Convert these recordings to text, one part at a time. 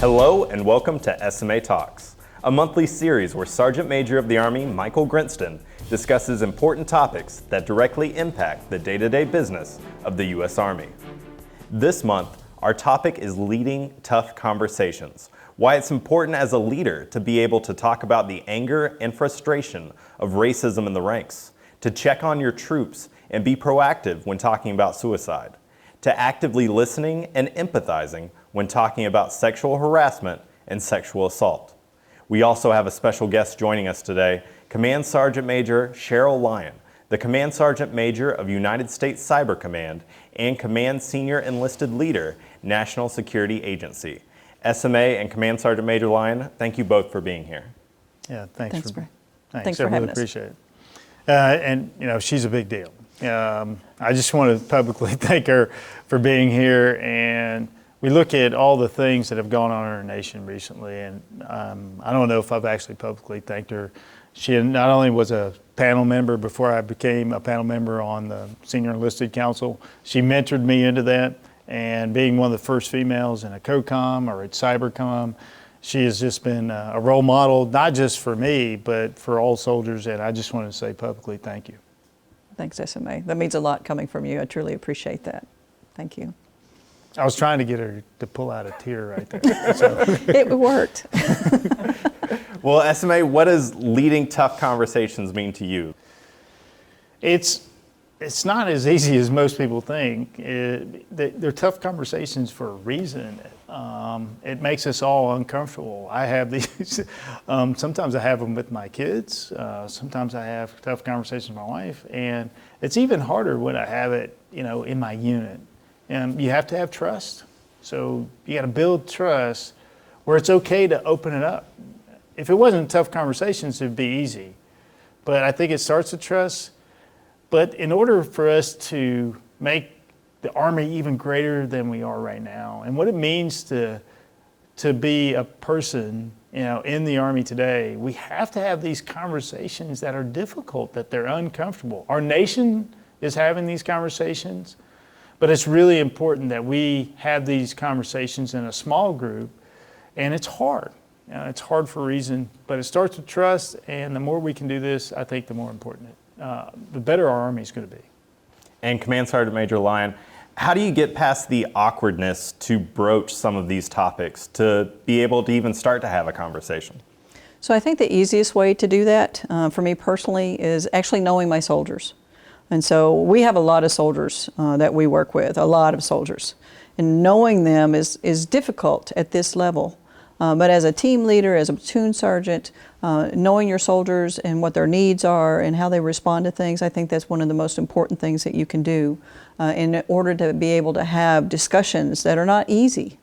Hello and welcome to SMA Talks, a monthly series where Sergeant Major of the Army Michael Grinston discusses important topics that directly impact the day-to-day business of the U.S. Army. This month, our topic is leading tough conversations, why it's important as a leader to be able to talk about the anger and frustration of racism in the ranks, to check on your troops and be proactive when talking about suicide, to actively listening and empathizing when talking about sexual harassment and sexual assault. We also have a special guest joining us today, Command Sergeant Major Sheryl Lyon, the Command Sergeant Major of United States Cyber Command and Command Senior Enlisted Leader, National Security Agency. SMA and Command Sergeant Major Lyon, thank you both for being here. Yeah, thanks for having really us. Appreciate it. And you know, she's a big deal. I just want to publicly thank her for being here, and we look at all the things that have gone on in our nation recently, and I don't know if I've actually publicly thanked her. She not only was a panel member before I became a panel member on the Senior Enlisted Council, she mentored me into that, and being one of the first females in a COCOM or at CyberCom, she has just been a role model, not just for me, but for all soldiers, and I just want to say publicly thank you. Thanks, SMA. That means a lot coming from you. I truly appreciate that. Thank you. I was trying to get her to pull out a tear right there. So. It worked. Well, SMA, what does leading tough conversations mean to you? It's not as easy as most people think. They're tough conversations for a reason. It makes us all uncomfortable. I have these, sometimes I have them with my kids. Sometimes I have tough conversations with my wife. And it's even harder when I have it, in my unit. And you have to have trust. So you got to build trust where it's okay to open it up. If it wasn't tough conversations, it'd be easy. But I think it starts with trust. But in order for us to make the Army even greater than we are right now, and what it means to be a person, in the Army today, we have to have these conversations that are difficult, that they're uncomfortable. Our nation is having these conversations, but it's really important that we have these conversations in a small group, and it's hard. It's hard for a reason, but it starts with trust, and the more we can do this, I think the more important the better our Army is going to be. And Command Sergeant Major Lyon, how do you get past the awkwardness to broach some of these topics, to be able to even start to have a conversation? So I think the easiest way to do that, for me personally, is actually knowing my soldiers. And so we have a lot of soldiers that we work with, a lot of soldiers. And knowing them is difficult at this level. But as a team leader, as a platoon sergeant, knowing your soldiers and what their needs are and how they respond to things, I think that's one of the most important things that you can do in order to be able to have discussions that are not easy.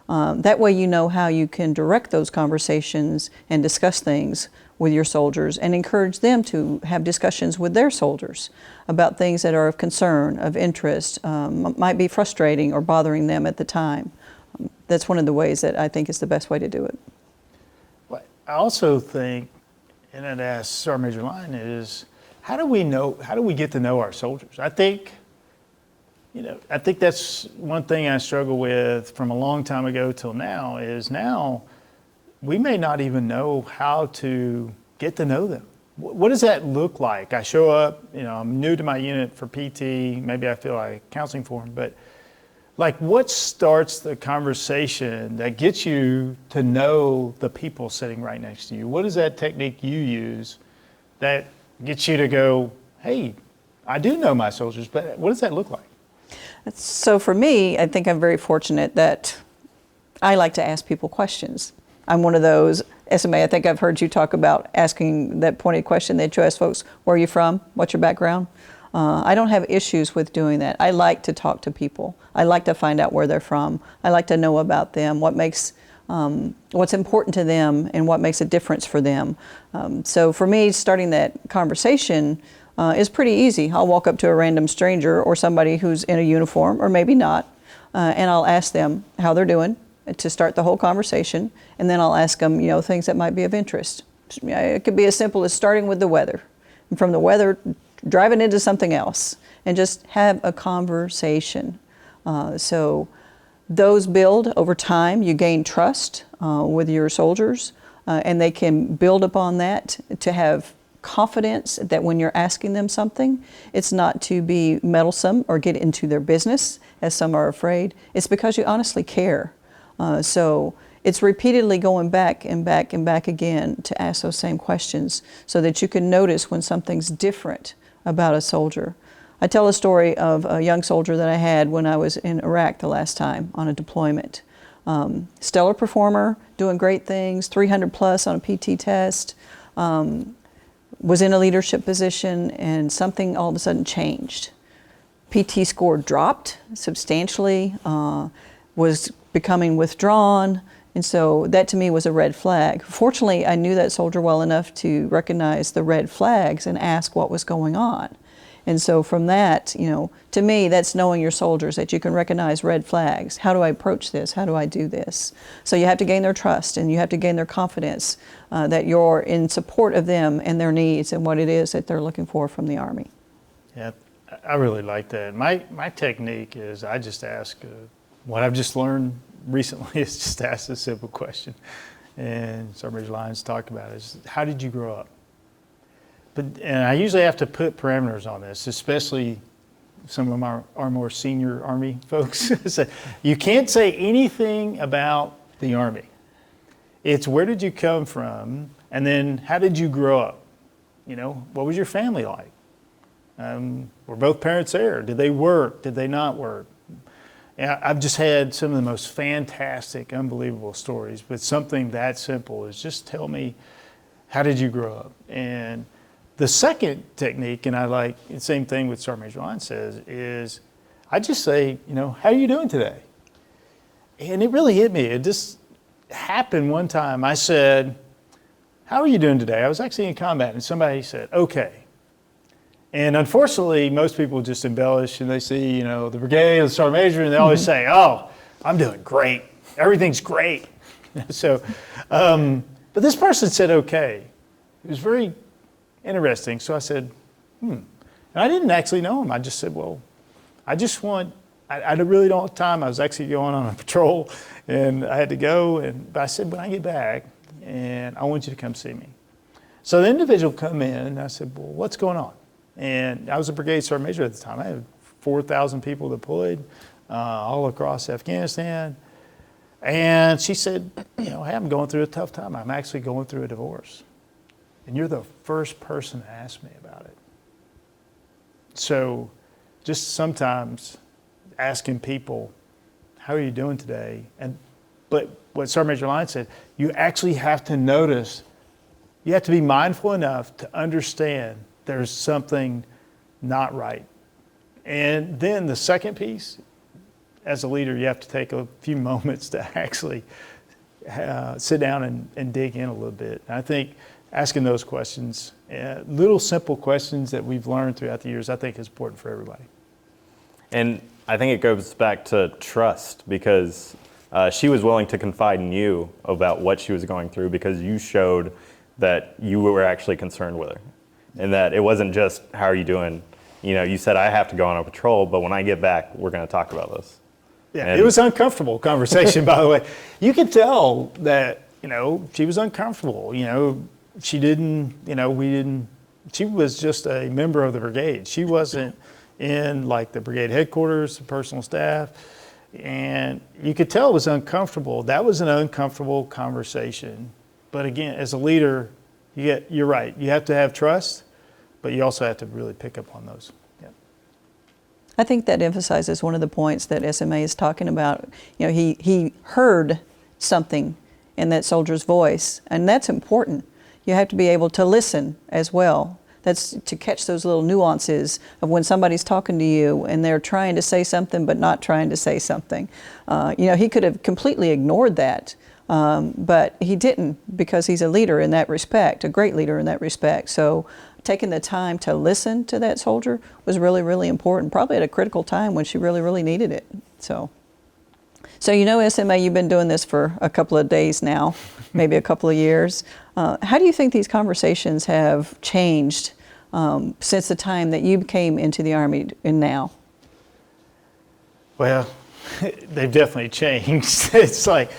That way you know how you can direct those conversations and discuss things with your soldiers and encourage them to have discussions with their soldiers about things that are of concern, of interest, might be frustrating or bothering them at the time. That's one of the ways that I think is the best way to do it. Well, I also think, and I'd ask Sergeant Major Lyon, is how do we get to know our soldiers? I think that's one thing I struggle with from a long time ago till now, is now we may not even know how to get to know them. What does that look like? I show up, I'm new to my unit for PT, maybe I feel like counseling for them, but what starts the conversation that gets you to know the people sitting right next to you? What is that technique you use that gets you to go, hey, I do know my soldiers, but what does that look like? So for me, I think I'm very fortunate that I like to ask people questions. I'm one of those, SMA, I think I've heard you talk about asking that pointed question that you ask folks, where are you from? What's your background? I don't have issues with doing that. I like to talk to people. I like to find out where they're from. I like to know about them, what's important to them and what makes a difference for them. So for me, starting that conversation is pretty easy. I'll walk up to a random stranger or somebody who's in a uniform, or maybe not, and I'll ask them how they're doing to start the whole conversation, and then I'll ask them, things that might be of interest. It could be as simple as starting with the weather, and from the weather, driving into something else, and just have a conversation. So those build over time. You gain trust. with your soldiers, and they can build upon that to have confidence that when you're asking them something, it's not to be meddlesome or get into their business, as some are afraid. It's because you honestly care. So it's repeatedly going back and back and back again to ask those same questions so that you can notice when something's different about a soldier. I tell a story of a young soldier that I had when I was in Iraq the last time on a deployment. Stellar performer, doing great things, 300 plus on a PT test, was in a leadership position, and something all of a sudden changed. PT score dropped substantially, was becoming withdrawn, and so that to me was a red flag. Fortunately, I knew that soldier well enough to recognize the red flags and ask what was going on. And so from that, to me, that's knowing your soldiers, that you can recognize red flags. How do I approach this? How do I do this? So you have to gain their trust, and you have to gain their confidence that you're in support of them and their needs and what it is that they're looking for from the Army. Yeah, I really like that. My technique is I just ask, what I've just learned recently is just ask a simple question. And Sergeant Major Lyons talked about it, is how did you grow up? And I usually have to put parameters on this, especially some of our more senior Army folks. So you can't say anything about the Army. It's where did you come from, and then how did you grow up? What was your family like? Were both parents there? Did they work? Did they not work? And I've just had some of the most fantastic, unbelievable stories, but something that simple is just tell me, how did you grow up? And the second technique, and I like the same thing with Sergeant Major Lyon says, is I just say, how are you doing today? And it really hit me. It just happened one time. I said, how are you doing today? I was actually in combat, and somebody said, okay. And unfortunately, most people just embellish, and they see, the brigade or the sergeant major, and they always say, oh, I'm doing great. Everything's great. So, but this person said, okay. It was very interesting. So I said, And I didn't actually know him. I just said, well, I really don't have time. I was actually going on a patrol, and I had to go. But I said, when I get back, and I want you to come see me. So the individual come in, and I said, well, what's going on? And I was a brigade sergeant major at the time. I had 4,000 people deployed all across Afghanistan. And she said, hey, I'm going through a tough time. I'm actually going through a divorce. And you're the first person to ask me about it. So just sometimes asking people, how are you doing today? But what Sergeant Major Lyon said, you actually have to notice, you have to be mindful enough to understand there's something not right. And then the second piece, as a leader, you have to take a few moments to actually sit down and dig in a little bit. And I think asking those questions, little simple questions that we've learned throughout the years, I think is important for everybody. And I think it goes back to trust, because she was willing to confide in you about what she was going through because you showed that you were actually concerned with her. And that it wasn't just, how are you doing? You said, I have to go on a patrol, but when I get back, we're going to talk about this. Yeah, it was an uncomfortable conversation, by the way. You could tell that, she was uncomfortable. She didn't, she was just a member of the brigade. She wasn't in like the brigade headquarters, the personal staff. And you could tell it was uncomfortable. That was an uncomfortable conversation. But again, as a leader, you're right. You have to have trust, but you also have to really pick up on those. Yeah. I think that emphasizes one of the points that SMA is talking about. He heard something in that soldier's voice, and that's important. You have to be able to listen as well. That's to catch those little nuances of when somebody's talking to you and they're trying to say something but not trying to say something. He could have completely ignored that. But he didn't, because he's a leader in that respect, a great leader in that respect. So taking the time to listen to that soldier was really, really important, probably at a critical time when she really, really needed it. So SMA, you've been doing this for a couple of days now, maybe a couple of years. How do you think these conversations have changed since the time that you came into the Army and now? Well, they've definitely changed. It's like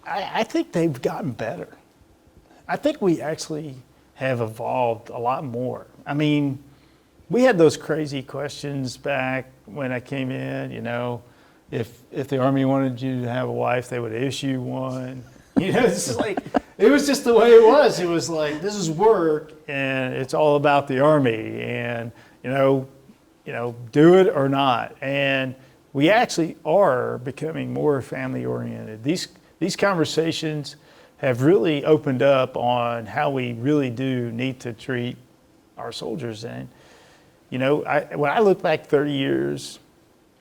I think they've gotten better. I think we actually have evolved a lot more. I mean, we had those crazy questions back when I came in, if the Army wanted you to have a wife, they would issue one. It's just like, it was just the way it was. It was like, this is work and it's all about the Army and, do it or not. And we actually are becoming more family oriented. These conversations have really opened up on how we really do need to treat our soldiers. And, when I look back 30 years,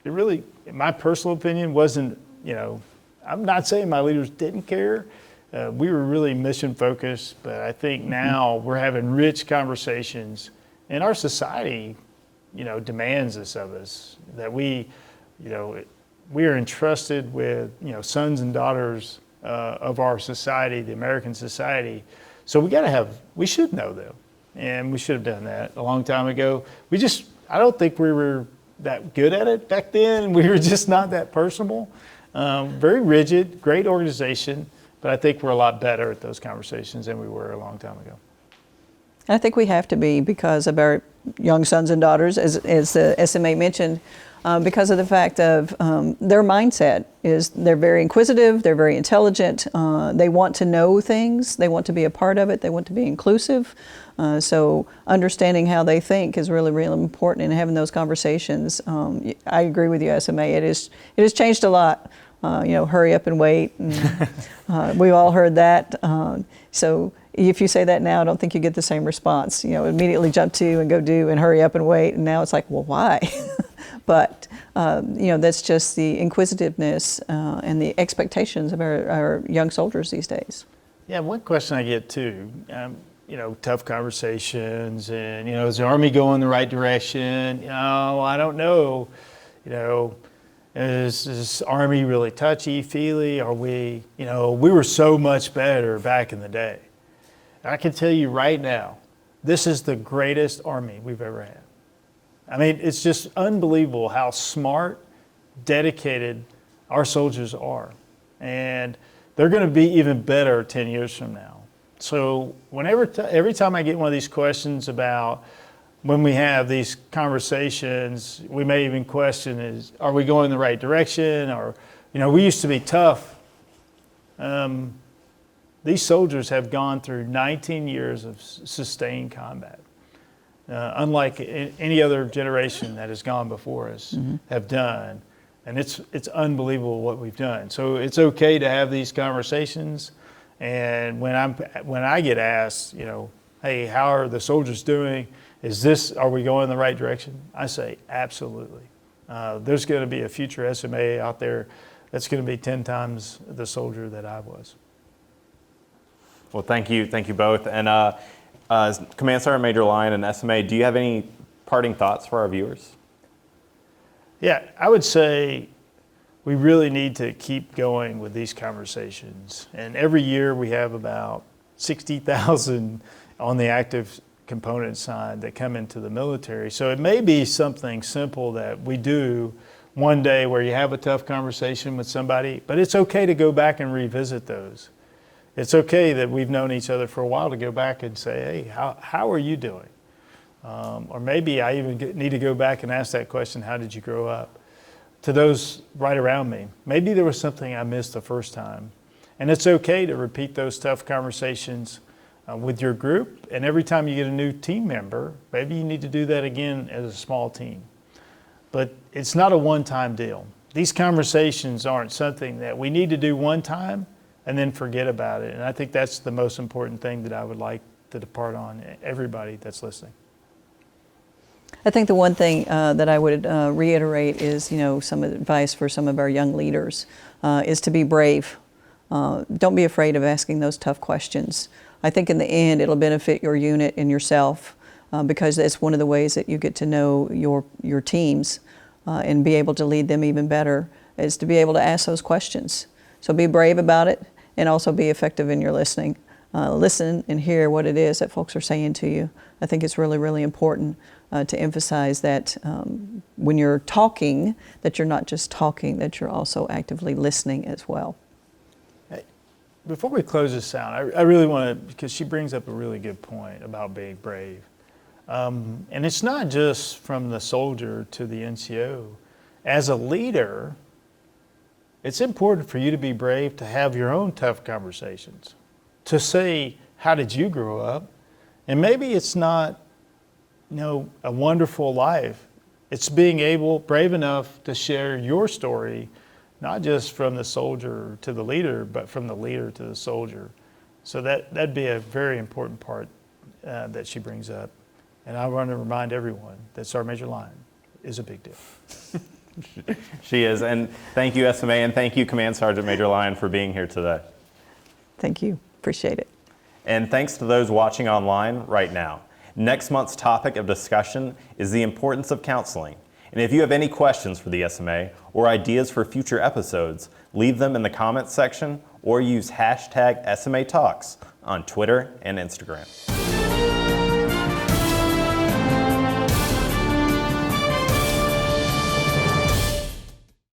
it really, in my personal opinion, wasn't, I'm not saying my leaders didn't care. We were really mission focused, but I think now we're having rich conversations, and our society, demands this of us, that we are entrusted with, sons and daughters of our society, the American society. So we should know them, and we should have done that a long time ago. I don't think we were that good at it back then. We were just not that personable. Very rigid, great organization, but I think we're a lot better at those conversations than we were a long time ago. I think we have to be because of our young sons and daughters, as the SMA mentioned, because of the fact of their mindset is they're very inquisitive, they're very intelligent, they want to know things, they want to be a part of it, they want to be inclusive. So understanding how they think is really, really important, and having those conversations. I agree with you, SMA. It has changed a lot. Hurry up and wait. And, we've all heard that. So if you say that now, I don't think you get the same response. Immediately jump to and go do and hurry up and wait. And now it's like, well, why? But that's just the inquisitiveness and the expectations of our young soldiers these days. Yeah, one question I get too. Tough conversations, and is the Army going the right direction? I don't know. Is this Army really touchy-feely? Are we? We were so much better back in the day. I can tell you right now, this is the greatest Army we've ever had. I mean, it's just unbelievable how smart, dedicated our soldiers are, and they're going to be even better 10 years from now. So every time I get one of these questions about when we have these conversations, we may even question are we going in the right direction? Or, we used to be tough. These soldiers have gone through 19 years of sustained combat, unlike any other generation that has gone before us have done. And it's unbelievable what we've done. So it's okay to have these conversations. And when I get asked, hey, how are the soldiers doing? Are we going in the right direction? I say, absolutely. There's going to be a future SMA out there that's going to be 10 times the soldier that I was. Well, thank you both. And Command Sergeant Major Lyon and SMA, do you have any parting thoughts for our viewers? Yeah, I would say we really need to keep going with these conversations. And every year we have about 60,000 on the active component side that come into the military. So it may be something simple that we do one day where you have a tough conversation with somebody, but it's okay to go back and revisit those. It's okay that we've known each other for a while to go back and say, hey, how are you doing? Or maybe I even need to go back and ask that question, how did you grow up? To those right around me. Maybe there was something I missed the first time. And it's okay to repeat those tough conversations with your group. And every time you get a new team member, maybe you need to do that again as a small team. But it's not a one-time deal. These conversations aren't something that we need to do one time and then forget about it. And I think that's the most important thing that I would like to depart on everybody that's listening. I think the one thing that I would reiterate is, some advice for some of our young leaders is to be brave. Don't be afraid of asking those tough questions. I think in the end, it'll benefit your unit and yourself because it's one of the ways that you get to know your teams and be able to lead them even better is to be able to ask those questions. So be brave about it and also be effective in your listening. Listen and hear what it is that folks are saying to you. I think it's really, really important to emphasize that when you're talking, that you're not just talking, that you're also actively listening as well. before we close this out, I really want to, because she brings up a really good point about being brave. And it's not just from the soldier to the NCO. As a leader, it's important for you to be brave to have your own tough conversations, to say, how did you grow up? And maybe it's not, a wonderful life. It's being brave enough to share your story, not just from the soldier to the leader, but from the leader to the soldier. So that'd be a very important part that she brings up. And I want to remind everyone that Sergeant Major Lyon is a big deal. She is. And thank you, SMA, and thank you, Command Sergeant Major Lyon, for being here today. Thank you. Appreciate it. And thanks to those watching online right now. Next month's topic of discussion is the importance of counseling. And if you have any questions for the SMA or ideas for future episodes, leave them in the comments section or use hashtag SMA Talks on Twitter and Instagram.